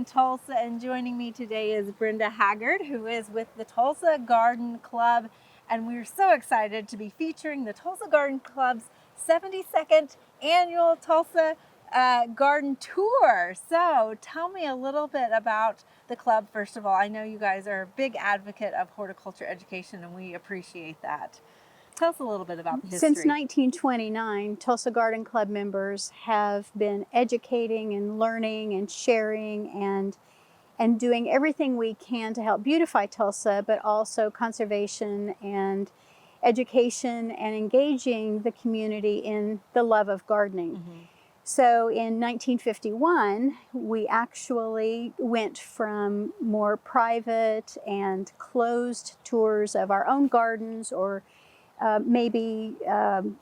Tulsa, and joining me today is Brenda Haggard, who is with the Tulsa Garden Club, and we're so excited to be featuring the Tulsa Garden Club's 72nd annual Tulsa Garden Tour. So tell me a little bit about the club. First of all, I know you guys are a big advocate of horticulture education, and we appreciate that. Tell us a little bit about the history. Since 1929, Tulsa Garden Club members have been educating and learning and sharing and doing everything we can to help beautify Tulsa, but also conservation and education and engaging the community in the love of gardening. Mm-hmm. So in 1951, we actually went from more private and closed tours of our own gardens or maybe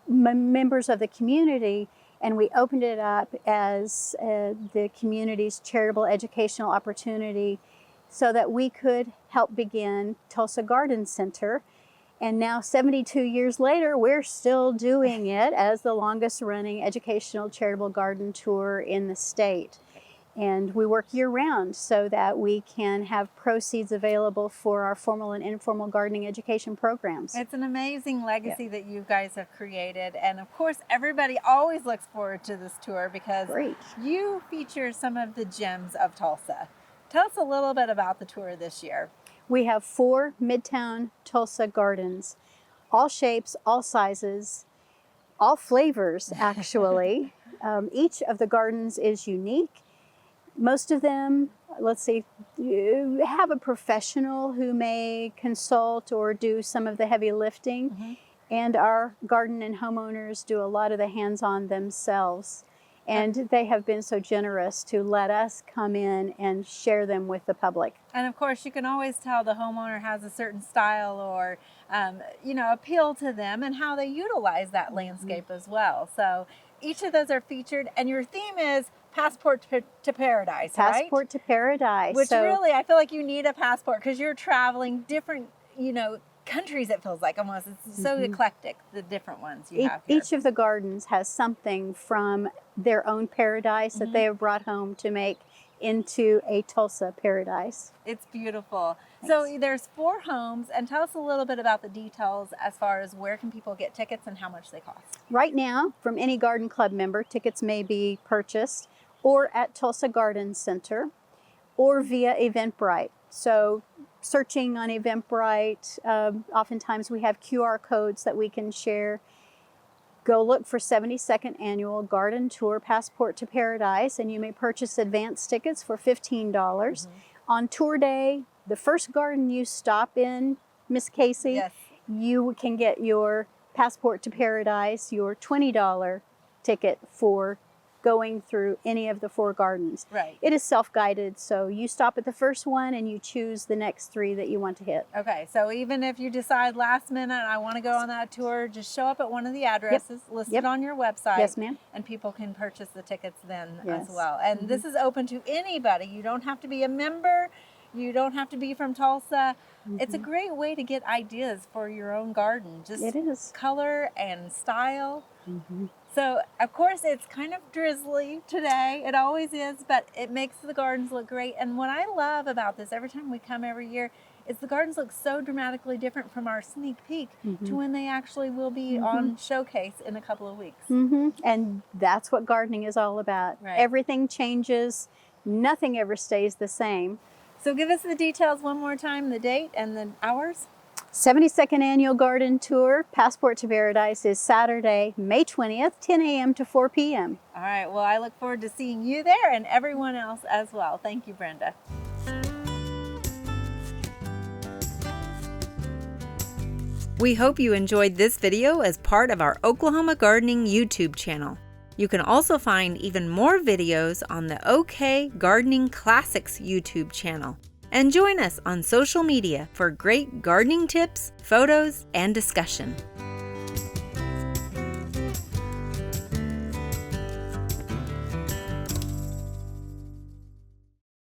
members of the community, and we opened it up as the community's charitable educational opportunity so that we could help begin Tulsa Garden Center. And now 72 years later, we're still doing it as the longest running educational charitable garden tour in the state. And we work year-round so that we can have proceeds available for our formal and informal gardening education programs. It's an amazing legacy that you guys have created. And of course, everybody always looks forward to this tour because you feature some of the gems of Tulsa. Tell us a little bit about the tour this year. We have 4 Midtown Tulsa gardens, all shapes, all sizes, all flavors, actually. Each of the gardens is unique. Most of them, let's say, you have a professional who may consult or do some of the heavy lifting, mm-hmm. and our garden and homeowners do a lot of the hands-on themselves. And they have been so generous to let us come in and share them with the public. And of course, you can always tell the homeowner has a certain style or, appeal to them and how they utilize that landscape as well. So each of those are featured, and your theme is Passport to Paradise, right? Passport to Paradise. Which really, I feel like you need a passport because you're traveling different, countries, it feels like almost. It's so eclectic, the different ones you have here. Each of the gardens has something from their own paradise that they have brought home to make into a Tulsa paradise. It's beautiful. So there's 4 homes, and tell us a little bit about the details as far as where can people get tickets and how much they cost. Right now, from any garden club member, tickets may be purchased or at Tulsa Garden Center or via Eventbrite. So searching on Eventbrite, oftentimes we have QR codes that we can share. Go look for 72nd Annual Garden Tour Passport to Paradise, and you may purchase advance tickets for $15. Mm-hmm. On tour day, the first garden you stop in, Miss Casey, you can get your Passport to Paradise, your $20 ticket for going through any of the 4 gardens. Right. It is self-guided, so you stop at the first one and you choose the next 3 that you want to hit. Okay, so even if you decide last minute, I want to go on that tour, just show up at one of the addresses listed on your website. Yes, ma'am. And people can purchase the tickets then as well. And this is open to anybody. You don't have to be a member. You don't have to be from Tulsa. It's a great way to get ideas for your own garden. Just color and style. So, of course, it's kind of drizzly today. It always is, but it makes the gardens look great. And what I love about this, every time we come every year, is the gardens look so dramatically different from our sneak peek to when they actually will be on showcase in a couple of weeks. And that's what gardening is all about. Right. Everything changes. Nothing ever stays the same. So give us the details one more time, the date and the hours. 72nd Annual Garden Tour, Passport to Paradise, is Saturday, May 20th, 10 a.m. to 4 p.m. All right, well, I look forward to seeing you there and everyone else as well. Thank you, Brenda. We hope you enjoyed this video as part of our Oklahoma Gardening YouTube channel. You can also find even more videos on the OK Gardening Classics YouTube channel. And join us on social media for great gardening tips, photos, and discussion.